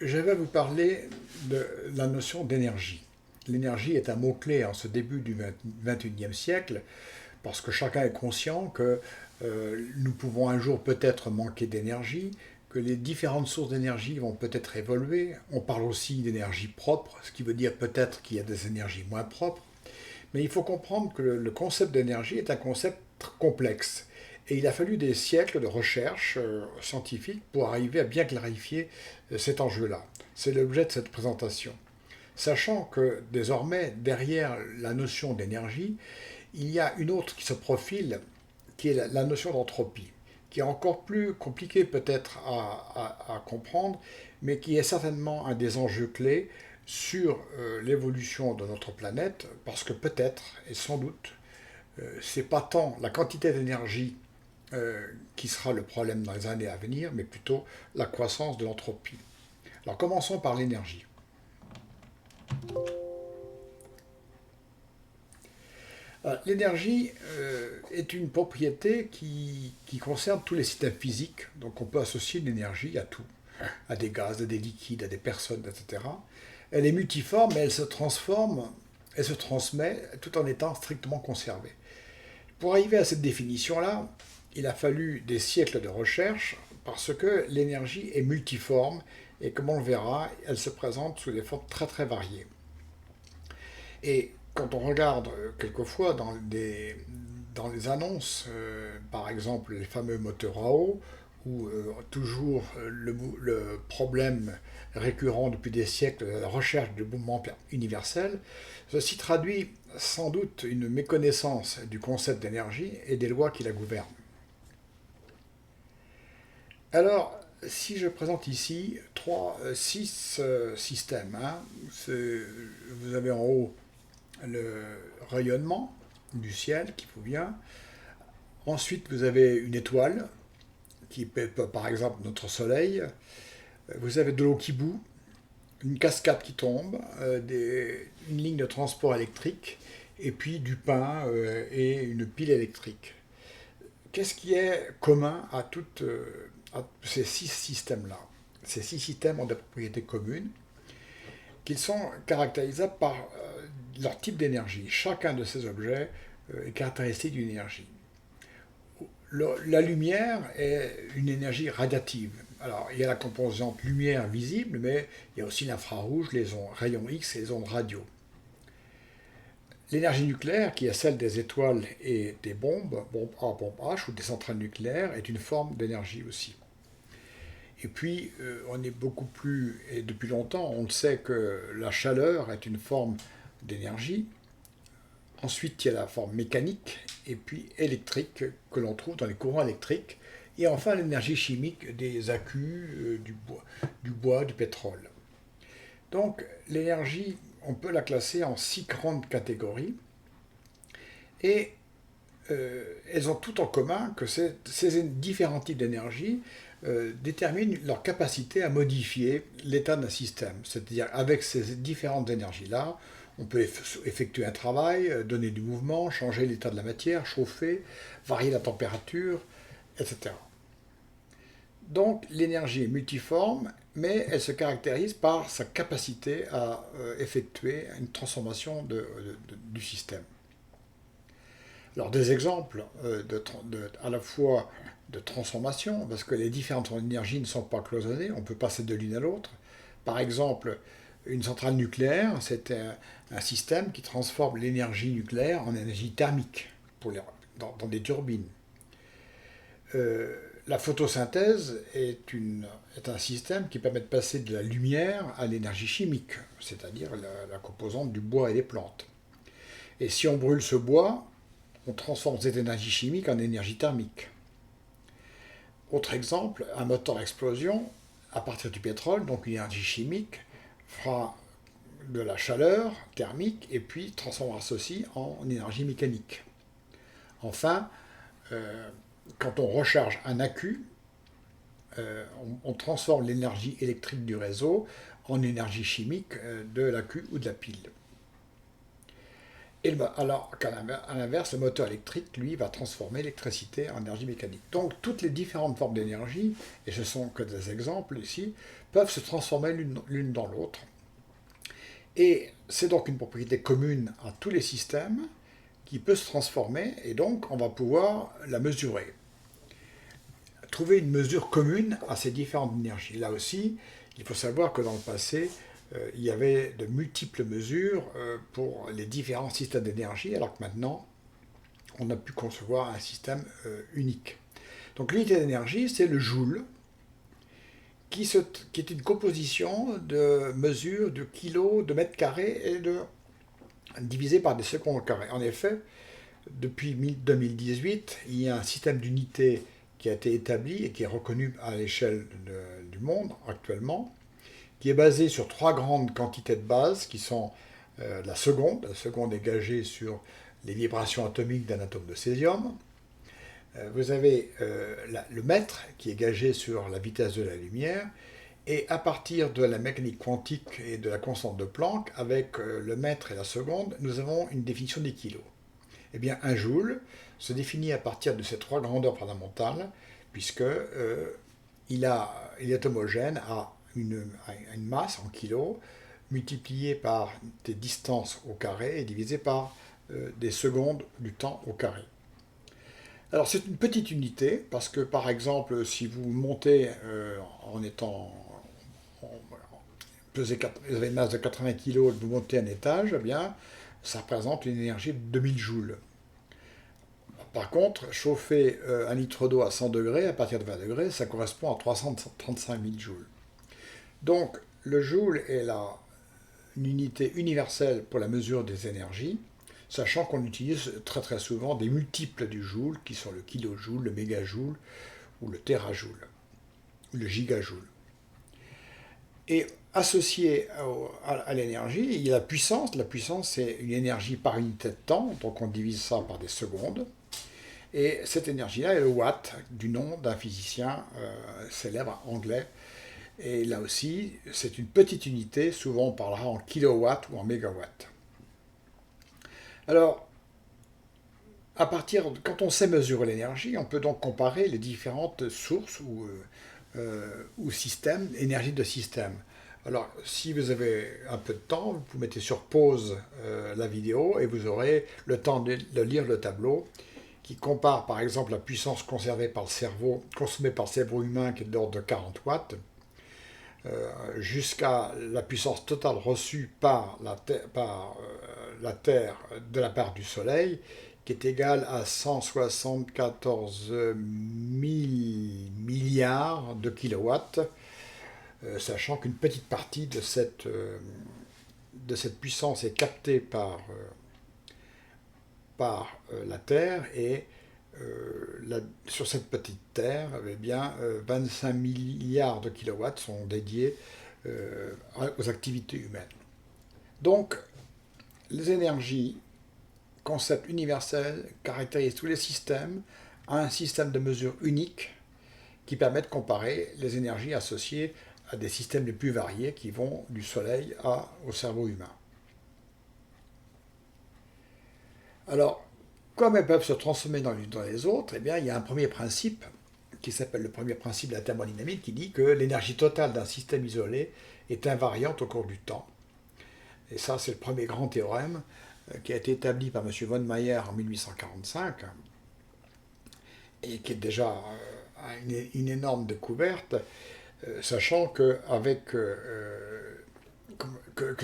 Je vais vous parler de la notion d'énergie. L'énergie est un mot-clé en ce début du XXIe siècle parce que chacun est conscient que nous pouvons un jour peut-être manquer d'énergie, que les différentes sources d'énergie vont peut-être évoluer. On parle aussi d'énergie propre, ce qui veut dire peut-être qu'il y a des énergies moins propres. Mais il faut comprendre que le concept d'énergie est un concept complexe. Et il a fallu des siècles de recherche scientifique pour arriver à bien clarifier cet enjeu-là. C'est l'objet de cette présentation. Sachant que désormais, derrière la notion d'énergie, il y a une autre qui se profile, qui est la notion d'entropie, qui est encore plus compliquée peut-être à comprendre, mais qui est certainement un des enjeux clés sur l'évolution de notre planète, parce que peut-être, et sans doute, c'est pas tant la quantité d'énergie qui sera le problème dans les années à venir, mais plutôt la croissance de l'entropie. Alors commençons par l'énergie. L'énergie est une propriété qui concerne tous les systèmes physiques, donc on peut associer l'énergie à tout, à des gaz, à des liquides, à des personnes, etc. Elle est multiforme, mais elle se transforme, elle se transmet tout en étant strictement conservée. Pour arriver à cette définition-là, il a fallu des siècles de recherche parce que l'énergie est multiforme et comme on le verra, elle se présente sous des formes très très variées. Et quand on regarde quelquefois dans les annonces, par exemple les fameux moteurs à eau, où toujours le problème récurrent depuis des siècles de la recherche du mouvement universel, ceci traduit sans doute une méconnaissance du concept d'énergie et des lois qui la gouvernent. Alors, si je présente ici six systèmes, hein, vous avez en haut le rayonnement du ciel qui vous vient. Ensuite, vous avez une étoile, qui peut par exemple notre soleil. Vous avez de l'eau qui bout, une cascade qui tombe, une ligne de transport électrique, et puis du pain et une pile électrique. Qu'est-ce qui est commun à ces six systèmes-là? Ces six systèmes ont des propriétés communes, qu'ils sont caractérisables par leur type d'énergie. Chacun de ces objets est caractéristique d'une énergie. La lumière est une énergie radiative. Alors, il y a la composante lumière visible, mais il y a aussi l'infrarouge, les rayons X et les ondes radio. L'énergie nucléaire, qui est celle des étoiles et des bombes A, bombes H, ou des centrales nucléaires, est une forme d'énergie aussi. Et puis, on est beaucoup plus, et depuis longtemps, on sait que la chaleur est une forme d'énergie. Ensuite, il y a la forme mécanique et puis électrique que l'on trouve dans les courants électriques. Et enfin, l'énergie chimique des accus, du bois, du pétrole. Donc, l'énergie, on peut la classer en six grandes catégories. Et elles ont tout en commun que ces différents types d'énergie déterminent leur capacité à modifier l'état d'un système. C'est-à-dire, avec ces différentes énergies-là, on peut effectuer un travail, donner du mouvement, changer l'état de la matière, chauffer, varier la température, etc. Donc l'énergie est multiforme, mais elle se caractérise par sa capacité à effectuer une transformation du système. Alors des exemples à la fois de transformation, parce que les différentes énergies ne sont pas cloisonnées, on peut passer de l'une à l'autre. Par exemple, une centrale nucléaire, c'est un système qui transforme l'énergie nucléaire en énergie thermique dans des turbines. La photosynthèse est un système qui permet de passer de la lumière à l'énergie chimique, c'est-à-dire la composante du bois et des plantes. Et si on brûle ce bois, on transforme cette énergie chimique en énergie thermique. Autre exemple, un moteur à explosion à partir du pétrole, donc une énergie chimique, fera de la chaleur thermique et puis transformera ceci en énergie mécanique. Enfin, quand on recharge un accu, on transforme l'énergie électrique du réseau en énergie chimique de l'accu ou de la pile. Alors qu'à l'inverse, le moteur électrique, lui, va transformer l'électricité en énergie mécanique. Donc toutes les différentes formes d'énergie, et ce sont que des exemples ici, peuvent se transformer l'une dans l'autre. Et c'est donc une propriété commune à tous les systèmes qui peut se transformer, et donc on va pouvoir la mesurer. Trouver une mesure commune à ces différentes énergies. Là aussi, il faut savoir que dans le passé, il y avait de multiples mesures pour les différents systèmes d'énergie, alors que maintenant, on a pu concevoir un système unique. Donc l'unité d'énergie, c'est le joule, qui est une composition de mesures de kilos, de mètres carrés, et divisé par des secondes au carré. En effet, depuis 2018, il y a un système d'unité qui a été établi et qui est reconnu à l'échelle du monde actuellement, qui est basé sur trois grandes quantités de base qui sont la seconde. La seconde est gagée sur les vibrations atomiques d'un atome de césium. Vous avez le mètre qui est gagé sur la vitesse de la lumière. Et à partir de la mécanique quantique et de la constante de Planck, avec le mètre et la seconde, nous avons une définition des kilos. Eh bien, un joule se définit à partir de ces trois grandeurs fondamentales, puisqu'il est homogène à une masse en kilos, multipliée par des distances au carré et divisé par des secondes du temps au carré. Alors c'est une petite unité, parce que par exemple, si vous montez en étant... vous avez une masse de 80 kg et vous montez un étage, eh bien, ça représente une énergie de 2000 joules. Par contre, chauffer un litre d'eau à 100 degrés, à partir de 20 degrés, ça correspond à 335 000 joules. Donc, le joule est une unité universelle pour la mesure des énergies, sachant qu'on utilise très très souvent des multiples du joule, qui sont le kilojoule, le mégajoule, ou le térajoule, ou le gigajoule. Et associé à l'énergie, il y a la puissance. La puissance, c'est une énergie par unité de temps, donc on divise ça par des secondes. Et cette énergie-là est le watt, du nom d'un physicien célèbre anglais. Et là aussi, c'est une petite unité, souvent on parlera en kilowatts ou en mégawatts. Alors, quand on sait mesurer l'énergie, on peut donc comparer les différentes sources ou systèmes, énergie de système. Alors, si vous avez un peu de temps, vous mettez sur pause la vidéo et vous aurez le temps de lire le tableau qui compare par exemple la puissance conservée par le cerveau, consommée par le cerveau humain qui est d'ordre de 40 watts, jusqu'à la puissance totale reçue par la Terre de la part du Soleil, qui est égale à 174 000 milliards de kilowatts, sachant qu'une petite partie de cette puissance est captée par la Terre, et sur cette petite Terre, eh bien, 25 milliards de kilowatts sont dédiés aux activités humaines. Donc, les énergies, concept universel, caractérisent tous les systèmes à un système de mesure unique qui permet de comparer les énergies associées à des systèmes les plus variés qui vont du Soleil au cerveau humain. Alors, comme elles peuvent se transformer dans l'une dans les autres, eh bien, il y a un premier principe qui s'appelle le premier principe de la thermodynamique qui dit que l'énergie totale d'un système isolé est invariante au cours du temps. Et ça, c'est le premier grand théorème qui a été établi par M. von Mayer en 1845 et qui est déjà une énorme découverte, sachant que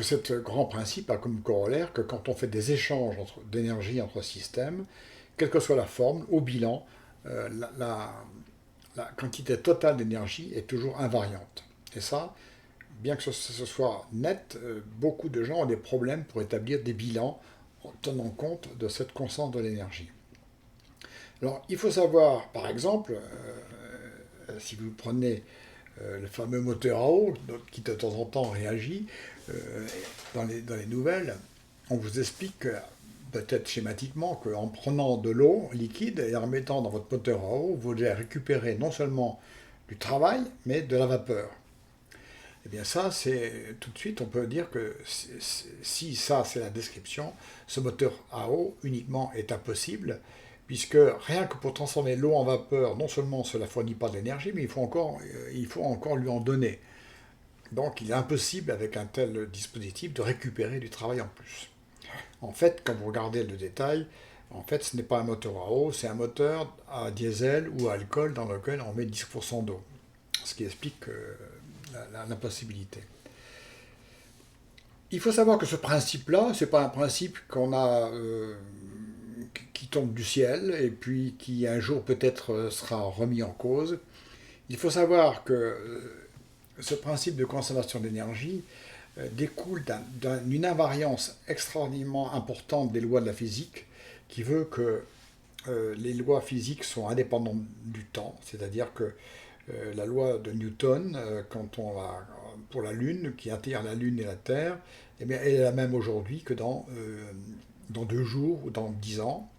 ce grand principe a comme corollaire que quand on fait des échanges d'énergie entre systèmes, quelle que soit la forme, au bilan, la quantité totale d'énergie est toujours invariante. Et ça, bien que ce soit net, beaucoup de gens ont des problèmes pour établir des bilans en tenant compte de cette constante de l'énergie. Alors, il faut savoir, par exemple, si vous prenez le fameux moteur à eau, qui de temps en temps réagit, dans les nouvelles, on vous explique, peut-être schématiquement, qu'en prenant de l'eau liquide et en remettant dans votre moteur à eau, vous allez récupérer non seulement du travail, mais de la vapeur. Eh bien ça, c'est tout de suite, on peut dire que si ça c'est la description, ce moteur à eau uniquement est impossible, puisque rien que pour transformer l'eau en vapeur, non seulement cela ne fournit pas de l'énergie, mais il faut encore lui en donner. Donc il est impossible avec un tel dispositif de récupérer du travail en plus. En fait, quand vous regardez le détail, en fait ce n'est pas un moteur à eau, c'est un moteur à diesel ou à alcool dans lequel on met 10% d'eau. Ce qui explique l'impossibilité. Il faut savoir que ce principe-là, ce n'est pas un principe qu'on a qui tombe du ciel et puis qui un jour peut-être sera remis en cause. Il faut savoir que ce principe de consommation d'énergie découle d'une invariance extraordinairement importante des lois de la physique qui veut que les lois physiques sont indépendantes du temps, c'est-à-dire que la loi de Newton, quand on va pour la Lune, qui intègre la Lune et la Terre, eh bien, elle est la même aujourd'hui que dans 2 jours ou dans 10 ans.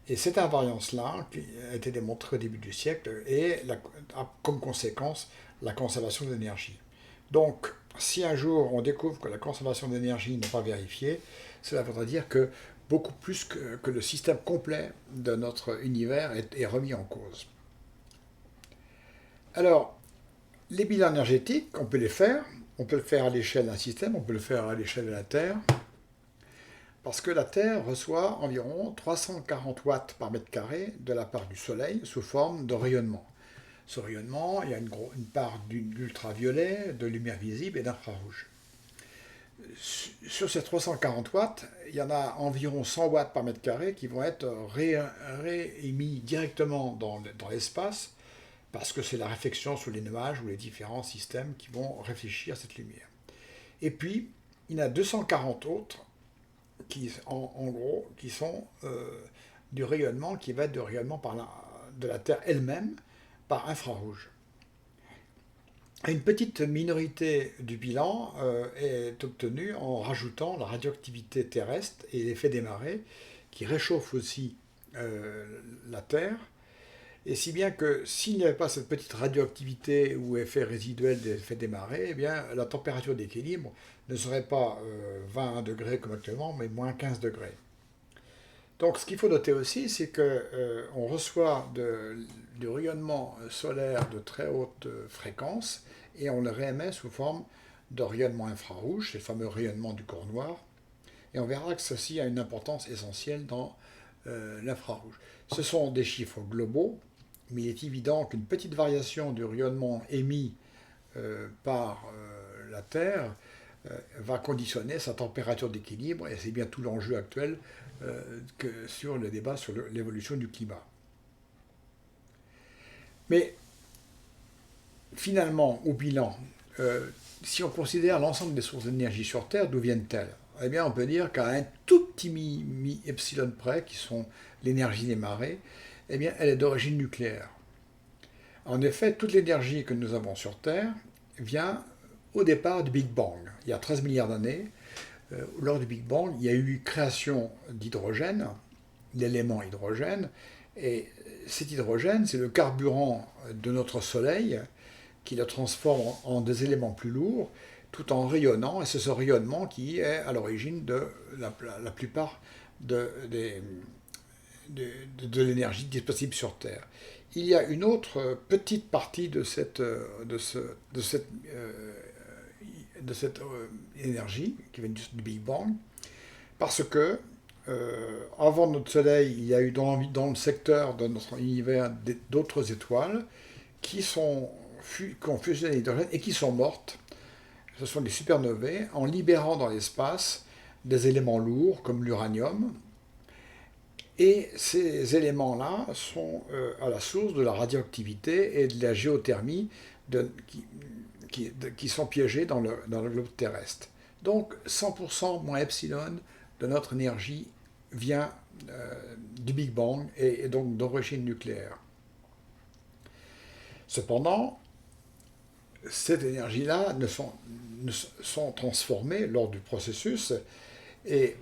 Et cette invariance-là, qui a été démontrée au début du siècle, a comme conséquence la conservation d'énergie. Donc, si un jour on découvre que la conservation d'énergie n'est pas vérifiée, cela voudrait dire que beaucoup plus que le système complet de notre univers est remis en cause. Alors, les bilans énergétiques, on peut les faire. On peut le faire à l'échelle d'un système, on peut le faire à l'échelle de la Terre. Parce que la Terre reçoit environ 340 watts par mètre carré de la part du Soleil sous forme de rayonnement. Ce rayonnement, il y a une part d'ultraviolet, de lumière visible et d'infrarouge. Sur ces 340 watts, il y en a environ 100 watts par mètre carré qui vont être réémis directement dans l'espace parce que c'est la réflexion sur les nuages ou les différents systèmes qui vont réfléchir à cette lumière. Et puis, il y en a 240 autres qui, en gros, qui sont du rayonnement qui va être du rayonnement de la Terre elle-même par infrarouge. Une petite minorité du bilan est obtenue en rajoutant la radioactivité terrestre et l'effet des marées qui réchauffent aussi la Terre. Et si bien que s'il n'y avait pas cette petite radioactivité ou effet résiduel des effets des marées, eh bien, la température d'équilibre ne serait pas 20 degrés comme actuellement, mais moins 15 degrés. Donc ce qu'il faut noter aussi, c'est qu'on reçoit du rayonnement solaire de très haute fréquence et on le réémet sous forme de rayonnement infrarouge, c'est le fameux rayonnement du corps noir. Et on verra que ceci a une importance essentielle dans l'infrarouge. Ce sont des chiffres globaux, mais il est évident qu'une petite variation du rayonnement émis par la Terre va conditionner sa température d'équilibre, et c'est bien tout l'enjeu actuel sur le débat sur l'évolution du climat. Mais finalement, au bilan, si on considère l'ensemble des sources d'énergie sur Terre, d'où viennent-elles? Eh bien, on peut dire qu'à un tout petit epsilon près, qui sont l'énergie des marées, eh bien, elle est d'origine nucléaire. En effet, toute l'énergie que nous avons sur Terre vient au départ du Big Bang. Il y a 13 milliards d'années, lors du Big Bang, il y a eu création d'hydrogène, l'élément hydrogène, et cet hydrogène, c'est le carburant de notre Soleil qui le transforme en des éléments plus lourds, tout en rayonnant, et c'est ce rayonnement qui est à l'origine de la plupart de l'énergie disponible sur Terre. Il y a une autre petite partie de cette énergie qui vient du Big Bang, parce que avant notre Soleil, il y a eu dans le secteur de notre univers d'autres étoiles qui ont fusionné l'hydrogène et qui sont mortes. Ce sont des supernovae en libérant dans l'espace des éléments lourds comme l'uranium. Et ces éléments-là sont à la source de la radioactivité et de la géothermie qui sont piégés dans le globe terrestre. Donc 100% moins epsilon de notre énergie vient du Big Bang et donc d'origine nucléaire. Cependant, cette énergie-là sont transformées lors du processus et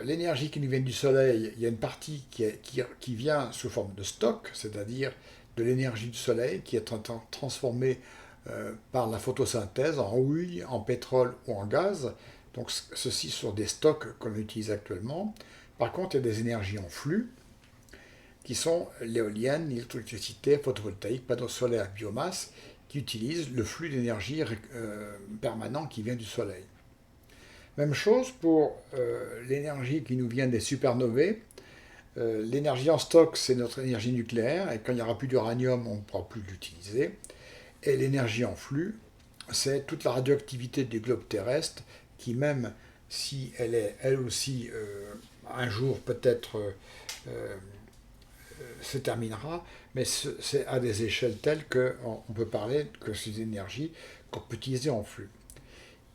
l'énergie qui nous vient du Soleil, il y a une partie qui vient sous forme de stock, c'est-à-dire de l'énergie du Soleil qui est transformée par la photosynthèse en houille, en pétrole ou en gaz. Donc ceci sur des stocks qu'on utilise actuellement. Par contre, il y a des énergies en flux qui sont l'éolienne, l'électricité, photovoltaïque, panneaux solaires, biomasse, qui utilisent le flux d'énergie permanent qui vient du Soleil. Même chose pour l'énergie qui nous vient des supernovae. L'énergie en stock, c'est notre énergie nucléaire, et quand il n'y aura plus d'uranium, on ne pourra plus l'utiliser. Et l'énergie en flux, c'est toute la radioactivité du globe terrestre, qui même si elle est elle aussi un jour peut-être se terminera, mais c'est à des échelles telles qu'on peut parler que ces énergies qu'on peut utiliser en flux.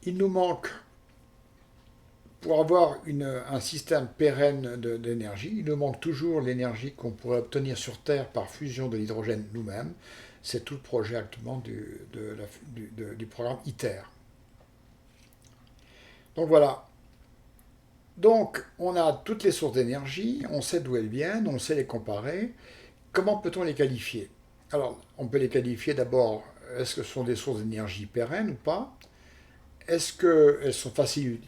Il nous manque, pour avoir un système pérenne d'énergie, il nous manque toujours l'énergie qu'on pourrait obtenir sur Terre par fusion de l'hydrogène nous-mêmes. C'est tout le projet actuellement du programme ITER. Donc voilà. Donc on a toutes les sources d'énergie, on sait d'où elles viennent, on sait les comparer. Comment peut-on les qualifier? Alors on peut les qualifier d'abord, est-ce que ce sont des sources d'énergie pérennes ou pas? Est-ce qu'elles sont faciles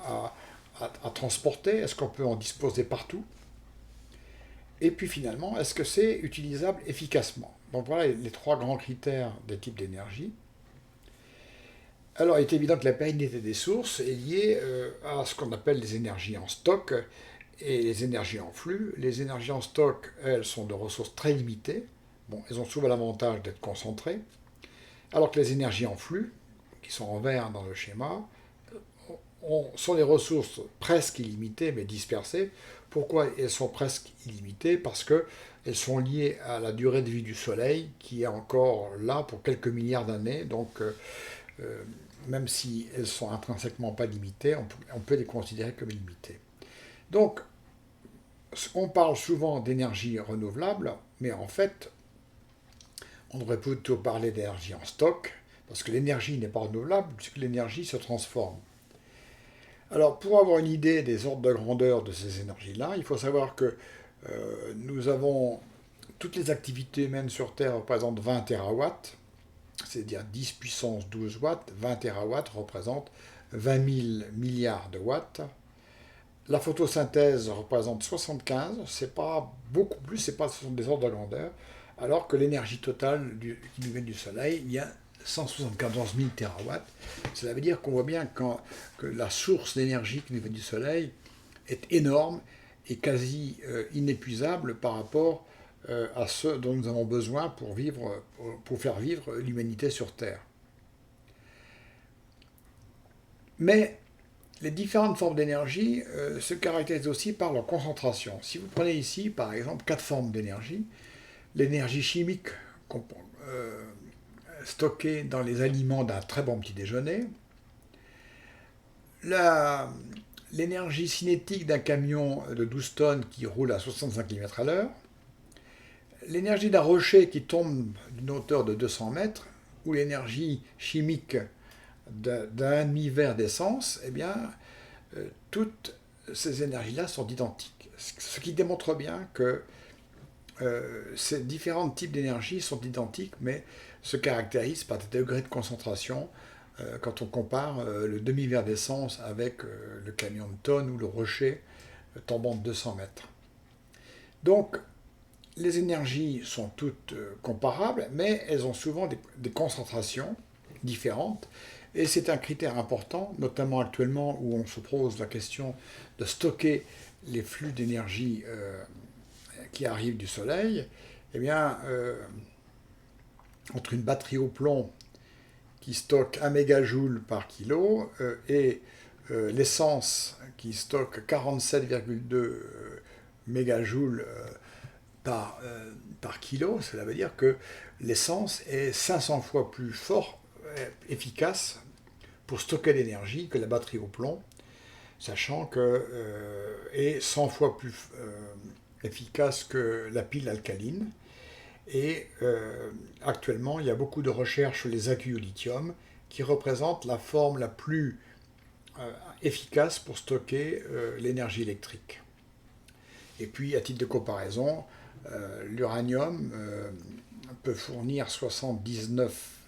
à transporter? Est-ce qu'on peut en disposer partout? Et puis finalement, est-ce que c'est utilisable efficacement? Donc voilà les trois grands critères des types d'énergie. Alors il est évident que la pérennité des sources est liée à ce qu'on appelle les énergies en stock et les énergies en flux. Les énergies en stock, elles, sont de ressources très limitées. Bon, elles ont souvent l'avantage d'être concentrées. Alors que les énergies en flux, qui sont en vert dans le schéma, sont des ressources presque illimitées mais dispersées. Pourquoi elles sont presque illimitées? Parce qu'elles sont liées à la durée de vie du Soleil qui est encore là pour quelques milliards d'années. Donc même si elles sont intrinsèquement pas limitées, on peut les considérer comme limitées. Donc on parle souvent d'énergie renouvelable, mais en fait on devrait plutôt parler d'énergie en stock, parce que l'énergie n'est pas renouvelable, puisque l'énergie se transforme. Alors, pour avoir une idée des ordres de grandeur de ces énergies-là, il faut savoir que nous avons toutes les activités humaines sur Terre représentent 20 terawatts, c'est-à-dire 10 puissance 12 watts. 20 terawatts représentent 20 000 milliards de watts. La photosynthèse représente 75, c'est pas beaucoup plus, ce sont des ordres de grandeur, alors que l'énergie totale qui nous vient du Soleil, il y a 174 000 terawatts. Cela veut dire qu'on voit bien que la source d'énergie qui nous vient du Soleil est énorme et quasi inépuisable par rapport à ce dont nous avons besoin pour faire vivre l'humanité sur Terre. Mais les différentes formes d'énergie se caractérisent aussi par leur concentration. Si vous prenez ici, par exemple, 4 formes d'énergie, l'énergie chimique stockée dans les aliments d'un très bon petit déjeuner, l'énergie cinétique d'un camion de 12 tonnes qui roule à 65 km à l'heure, l'énergie d'un rocher qui tombe d'une hauteur de 200 mètres, ou l'énergie chimique d'un demi-verre d'essence, eh bien, toutes ces énergies-là sont identiques. Ce qui démontre bien que ces différents types d'énergie sont identiques, mais se caractérisent par des degrés de concentration quand on compare le demi-verre d'essence avec le camion de tonnes ou le rocher tombant de 200 mètres. Donc, les énergies sont toutes comparables, mais elles ont souvent des concentrations différentes. Et c'est un critère important, notamment actuellement où on se pose la question de stocker les flux d'énergie qui arrivent du Soleil. Eh bien, entre une batterie au plomb qui stocke 1 mégajoule par kilo et l'essence qui stocke 47,2 mégajoules par kilo, cela veut dire que l'essence est 500 fois plus efficace pour stocker l'énergie que la batterie au plomb, sachant que est 100 fois plus efficace que la pile alcaline. Et actuellement, il y a beaucoup de recherches sur les accus au lithium qui représentent la forme la plus efficace pour stocker l'énergie électrique. Et puis, à titre de comparaison, l'uranium peut fournir 79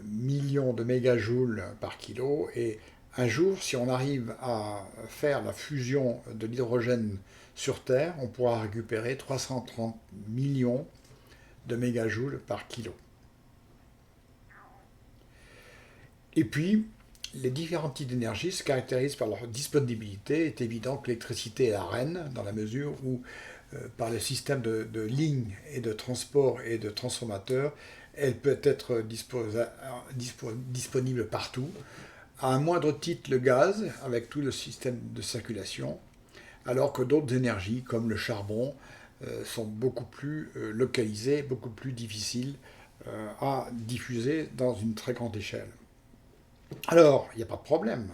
millions de mégajoules par kilo. Et un jour, si on arrive à faire la fusion de l'hydrogène sur Terre, on pourra récupérer 330 millions de mégajoules par kilo. Et puis, les différents types d'énergie se caractérisent par leur disponibilité. Il est évident que l'électricité est la reine, dans la mesure où, par le système de lignes et de transport et de transformateurs, elle peut être disponible partout. À un moindre titre, le gaz, avec tout le système de circulation, alors que d'autres énergies, comme le charbon, sont beaucoup plus localisées, beaucoup plus difficiles à diffuser dans une très grande échelle. Alors, il n'y a pas de problème.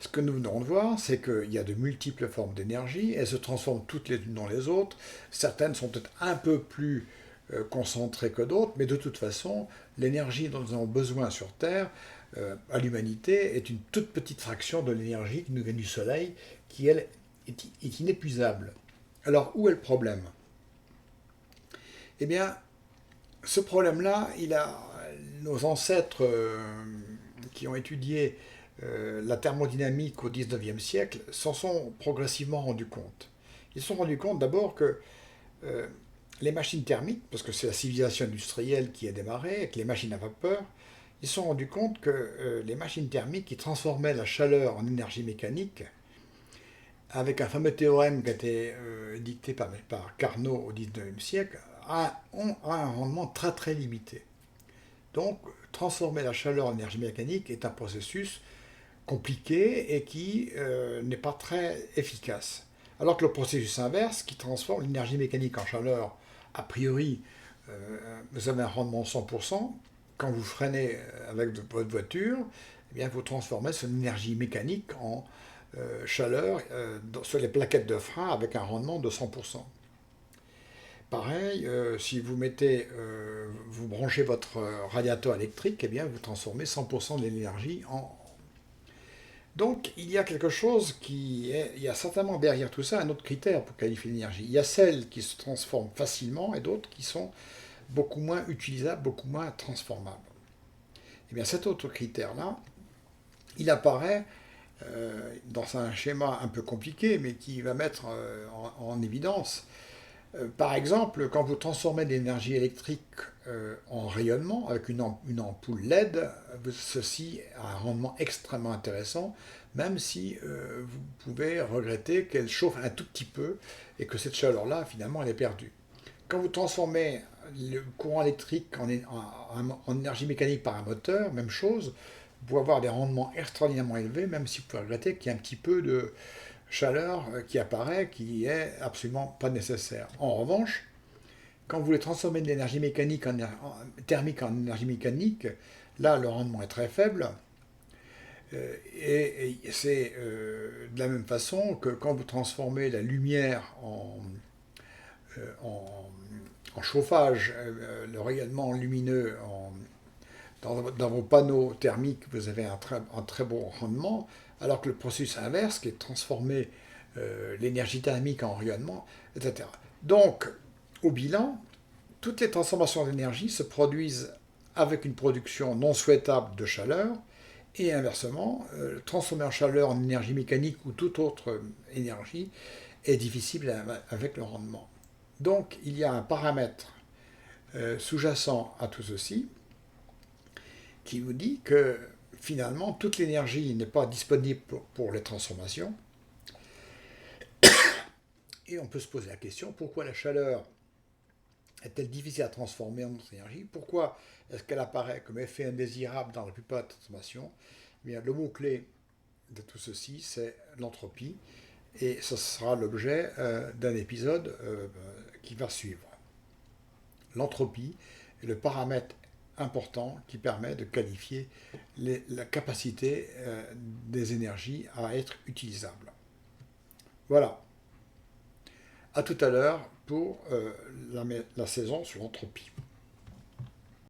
Ce que nous venons de voir, c'est qu'il y a de multiples formes d'énergie, elles se transforment toutes les unes dans les autres, certaines sont peut-être un peu plus concentrées que d'autres, mais de toute façon, l'énergie dont nous avons besoin sur Terre, à l'humanité, est une toute petite fraction de l'énergie qui nous vient du Soleil, qui, elle, est inépuisable. Alors, où est le problème? Eh bien, ce problème-là, nos ancêtres qui ont étudié la thermodynamique au XIXe siècle s'en sont progressivement rendus compte. Ils se sont rendus compte d'abord que les machines thermiques, parce que c'est la civilisation industrielle qui a démarré, avec les machines à vapeur, ils se sont rendus compte que les machines thermiques qui transformaient la chaleur en énergie mécanique, avec un fameux théorème qui a été dicté par Carnot au XIXe siècle, ont un rendement très très limité. Donc, transformer la chaleur en énergie mécanique est un processus compliqué et qui n'est pas très efficace. Alors que le processus inverse, qui transforme l'énergie mécanique en chaleur, a priori, vous avez un rendement de 100%. Quand vous freinez avec votre voiture, eh bien, vous transformez son énergie mécanique en chaleur sur les plaquettes de frein avec un rendement de 100%. Pareil, si vous branchez votre radiateur électrique, eh bien, vous transformez 100% de l'énergie en... Donc, il y a quelque chose il y a certainement derrière tout ça un autre critère pour qualifier l'énergie. Il y a celles qui se transforment facilement et d'autres qui sont beaucoup moins utilisables, beaucoup moins transformables. Eh bien, cet autre critère-là, il apparaît dans un schéma un peu compliqué, mais qui va mettre en évidence. Par exemple, quand vous transformez de l'énergie électrique en rayonnement avec une ampoule LED, ceci a un rendement extrêmement intéressant, même si vous pouvez regretter qu'elle chauffe un tout petit peu et que cette chaleur-là, finalement, elle est perdue. Quand vous transformez le courant électrique en énergie mécanique par un moteur, même chose, vous pouvez avoir des rendements extraordinairement élevés, même si vous pouvez regretter qu'il y a un petit peu de chaleur qui apparaît, qui est absolument pas nécessaire. En revanche, quand vous voulez transformer de l'énergie mécanique thermique en énergie mécanique, là le rendement est très faible. Et c'est de la même façon que quand vous transformez la lumière en chauffage, le rayonnement lumineux dans vos panneaux thermiques, vous avez un très bon rendement, alors que le processus inverse, qui est de transformer l'énergie thermique en rayonnement, etc. Donc, au bilan, toutes les transformations d'énergie se produisent avec une production non souhaitable de chaleur, et inversement, transformer en chaleur en énergie mécanique ou toute autre énergie est difficile avec le rendement. Donc, il y a un paramètre sous-jacent à tout ceci, qui vous dit que finalement, toute l'énergie n'est pas disponible pour les transformations. Et on peut se poser la question, pourquoi la chaleur est-elle difficile à transformer en autre énergie? Pourquoi est-ce qu'elle apparaît comme effet indésirable dans la plupart des transformations? Eh bien, le mot-clé de tout ceci, c'est l'entropie. Et ce sera l'objet d'un épisode qui va suivre. L'entropie est le paramètre important qui permet de qualifier la capacité des énergies à être utilisables. Voilà. À tout à l'heure pour la saison sur l'entropie.